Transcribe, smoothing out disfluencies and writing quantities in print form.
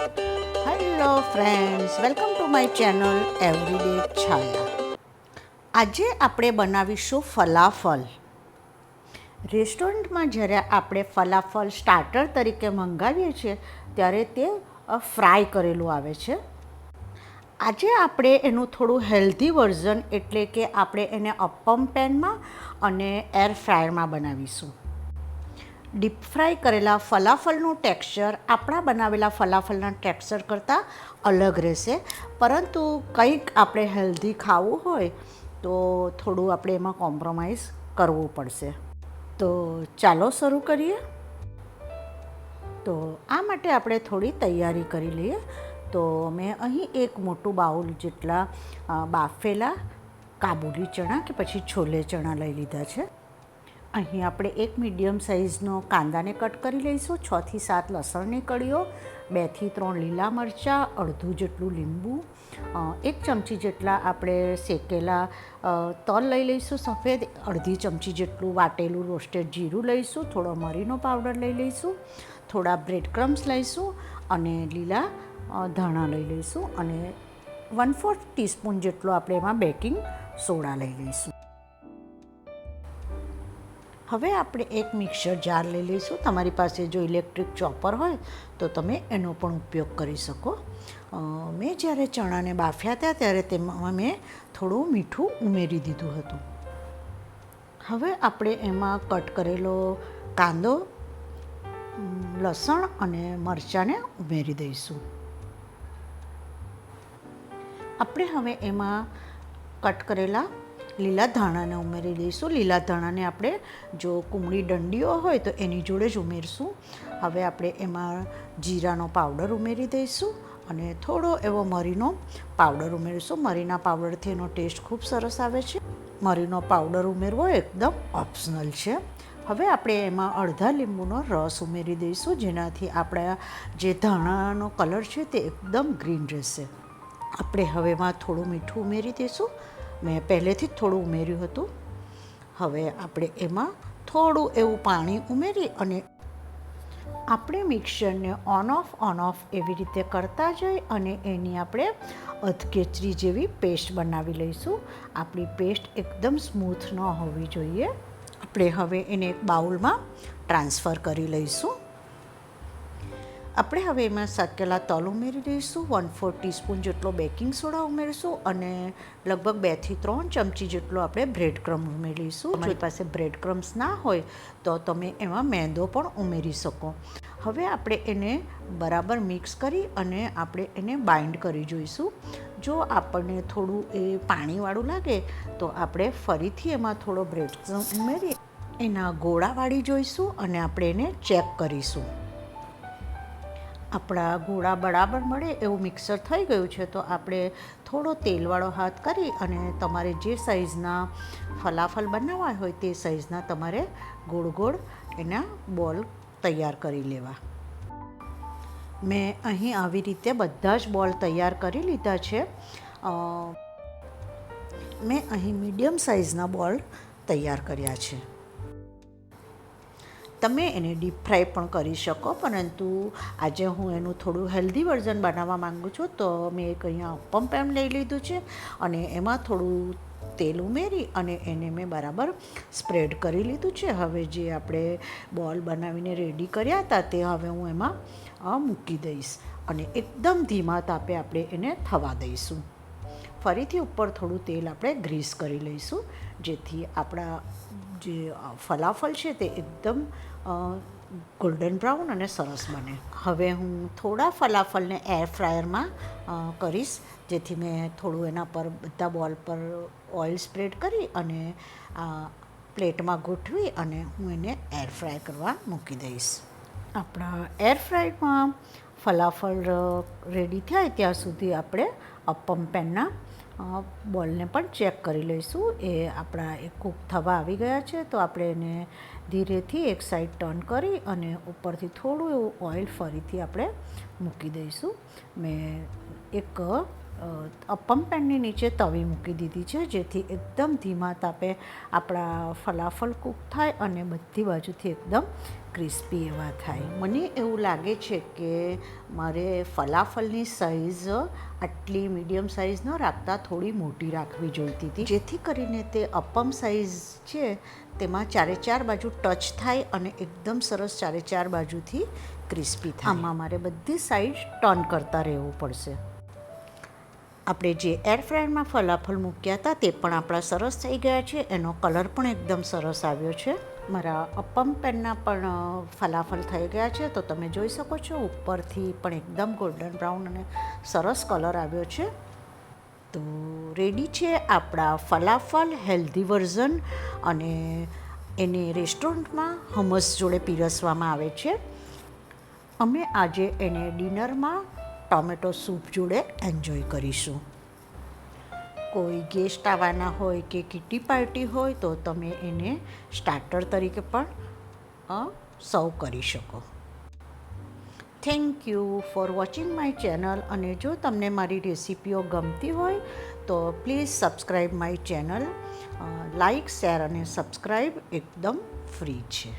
Hello friends, welcome to my channel everyday Chhaya. આજે આપણે બનાવીશું ફલાફલ. રેસ્ટોરન્ટમાં જ્યારે આપણે ફલાફલ સ્ટાર્ટર તરીકે મંગાવીએ છીએ ત્યારે તે ફ્રાય કરેલું આવે છે. આજે આપણે એનું થોડું હેલ્ધી વર્ઝન એટલે કે આપણે એને અપ્પમ પેનમાં અને એર ફ્રાયરમાં બનાવીશું. ડીપ ફ્રાય કરેલા ફલાફલનું ટેક્સચર આપણા બનાવેલા ફલાફલના ટેક્સચર કરતાં અલગ રહેશે, પરંતુ કંઈક આપણે હેલ્ધી ખાવું હોય તો થોડું આપણે એમાં કોમ્પ્રોમાઇઝ કરવું પડશે. તો ચાલો શરૂ કરીએ. તો આ માટે આપણે થોડી તૈયારી કરી લઈએ. તો મેં અહીં એક મોટું બાઉલ જેટલા બાફેલા કાબુલી ચણા કે પછી છોલે ચણા લઈ લીધા છે. અહીં આપણે એક મીડિયમ સાઇઝનો કાંદાને કટ કરી લઈશું, 6 થી 7 લસણની કળીઓ, 2 થી 3 લીલા મરચાં, અડધું જેટલું લીંબુ, 1 ચમચી જેટલા આપણે શેકેલા તલ લઈ લઈશું સફેદ, અડધી ચમચી જેટલું વાટેલું રોસ્ટેડ જીરું લઈશું, થોડો મરીનો પાવડર લઈ લઈશું, થોડા બ્રેડ ક્રમ્સ લઈશું અને લીલા ધાણા લઈ લઈશું અને 1/4 ટીસ્પૂન જેટલો આપણે એમાં બેકિંગ સોડા લઈ લઈશું. હવે આપણે એક મિક્સર જાર લઈ લઈશું. તમારી પાસે જો ઇલેક્ટ્રિક ચોપર હોય તો તમે એનો પણ ઉપયોગ કરી શકો. મેં જ્યારે ચણાને બાફ્યા હતા ત્યારે તેમાં મેં થોડું મીઠું ઉમેરી દીધું હતું. હવે આપણે એમાં કટ કરેલો કાંદો, લસણ અને મરચાંને ઉમેરી દઈશું. આપણે હવે એમાં કટ કરેલા લીલા ધાણાને ઉમેરી દઈશું. લીલા ધાણાને આપણે જો કુમળી ડંડીઓ હોય તો એની જોડે જ ઉમેરશું. હવે આપણે એમાં જીરાનો પાવડર ઉમેરી દઈશું અને થોડો એવો મરીનો પાવડર ઉમેરીશું. મરીના પાવડરથી એનો ટેસ્ટ ખૂબ સરસ આવે છે. મરીનો પાવડર ઉમેરવો એકદમ ઓપ્શનલ છે. હવે આપણે એમાં અડધા લીંબુનો રસ ઉમેરી દઈશું, જેનાથી આપણા જે ધાણાનો કલર છે તે એકદમ ગ્રીન રહેશે. આપણે હવે એમાં થોડું મીઠું ઉમેરી દઈશું. મેં પહેલેથી જ થોડું ઉમેર્યું હતું. હવે આપણે એમાં થોડું એવું પાણી ઉમેરી અને આપણે મિક્સરને ઓન ઓફ એવી રીતે કરતા જઈ અને એની આપણે અધકેચરી જેવી પેસ્ટ બનાવી લઈશું. આપણી પેસ્ટ એકદમ સ્મૂથ ન હોવી જોઈએ. આપણે હવે એને એક બાઉલમાં ટ્રાન્સફર કરી લઈશું. આપણે હવે એમાં શેકેલા તલ ઉમેરી દઈશું, 1/4 ટીસ્પૂન જેટલો બેકિંગ સોડા ઉમેરીશું અને લગભગ 2 થી 3 ચમચી જેટલો આપણે બ્રેડ ક્રમ્સ ઉમેરી લઈશું. તમારી પાસે બ્રેડ ક્રમ્સ ના હોય તો તમે એમાં મેંદો પણ ઉમેરી શકો. હવે આપણે એને બરાબર મિક્સ કરી અને આપણે એને બાઇન્ડ કરી જોઈશું. જો આપણને થોડું એ પાણીવાળું લાગે તો આપણે ફરીથી એમાં થોડો બ્રેડ ક્રમ્સ ઉમેરી એના ગોળા વાળી જોઈશું અને આપણે એને ચેક કરીશું. આપણા ગોળા બરાબર મળે એવું મિક્સર થઈ ગયું છે તો આપણે થોડો તેલવાળો હાથ કરી અને તમારે જે સાઇઝના ફલાફલ બનાવવા હોય તે સાઇઝના તમારે ગોળ ગોળ એના બોલ તૈયાર કરી લેવા. મેં અહીં આવી રીતે બધા જ બોલ તૈયાર કરી લીધા છે. મેં અહીં મીડિયમ સાઇઝના બોલ તૈયાર કર્યા છે. તમે એને ડીપ ફ્રાય પણ કરી શકો, પરંતુ આજે હું એનું થોડું હેલ્ધી વર્ઝન બનાવવા માગું છું તો મેં એક અહીંયા અપ્પમ પેન લઈ લીધું છે અને એમાં થોડું તેલ ઉમેરી અને એને મેં બરાબર સ્પ્રેડ કરી લીધું છે. હવે જે આપણે બોલ બનાવીને રેડી કર્યા હતા તે હવે હું એમાં મૂકી દઈશ અને એકદમ ધીમા તાપે આપણે એને થવા દઈશું. ફરીથી ઉપર થોડું તેલ આપણે ગ્રીસ કરી લઈશું, જેથી આપણા જે ફલાફલ છે તે એકદમ ગોલ્ડન બ્રાઉન અને સરસ બને. હવે હું થોડા ફલાફલને એર ફ્રાયરમાં કરીશ, જેથી મેં થોડું એના પર બધા બોલ પર ઓઇલ સ્પ્રેડ કરી અને પ્લેટમાં ગોઠવી અને હું એને એર ફ્રાય કરવા મૂકી દઈશ. આપણા એર ફ્રાયમાં ફલાફલ રેડી થાય ત્યાં સુધી આપણે અપ્પમ પેનના બોલને પણ ચેક કરી લઈશું. એ આપણા એ કૂક થવા આવી ગયા છે તો આપણે એને ધીરેથી એક સાઈડ ટર્ન કરી અને ઉપરથી થોડું એવું ઓઇલ ફરીથી આપણે મૂકી દઈશું. મેં એક અપમ પેનની નીચે તવી મૂકી દીધી છે, જેથી એકદમ ધીમા તાપે આપણા ફલાફલ કૂક થાય અને બધી બાજુથી એકદમ ક્રિસ્પી એવા થાય. મને એવું લાગે છે કે મારે ફલાફલની સાઇઝ આટલી મીડિયમ સાઇઝ ન રાખતા થોડી મોટી રાખવી જોઈતી હતી, જેથી કરીને તે અપમ સાઇઝ છે તેમાં ચારે ચાર બાજુ ટચ થાય અને એકદમ સરસ ચારે ચાર બાજુથી ક્રિસ્પી થાય. આમાં મારે બધી સાઈડ ટર્ન કરતા રહેવું પડશે. આપણે જે એર ફ્રાયરમાં ફલાફલ મૂક્યા હતા તે પણ આપણા સરસ થઈ ગયા છે. એનો કલર પણ એકદમ સરસ આવ્યો છે. મારા અપમ પેનના પણ ફલાફલ થઈ ગયા છે, તો તમે જોઈ શકો છો ઉપરથી પણ એકદમ ગોલ્ડન બ્રાઉન અને સરસ કલર આવ્યો છે. તો રેડી છે આપણા ફલાફલ હેલ્ધી વર્ઝન, અને એને રેસ્ટોરન્ટમાં હમસ જોડે પીરસવામાં આવે છે. અમે આજે એને ડિનરમાં ટોમેટો સૂપ જોડે એન્જોય કરીશું. કોઈ ગેસ્ટ આવવાના હોય કે કિટી પાર્ટી હોય તો તમે એને સ્ટાર્ટર તરીકે પણ સર્વ કરી શકો. Thank you for watching my channel. અને જો તમને મારી રેસિપીઓ ગમતી હોય તો please subscribe my channel. Like, share અને સબસ્ક્રાઈબ એકદમ ફ્રી છે.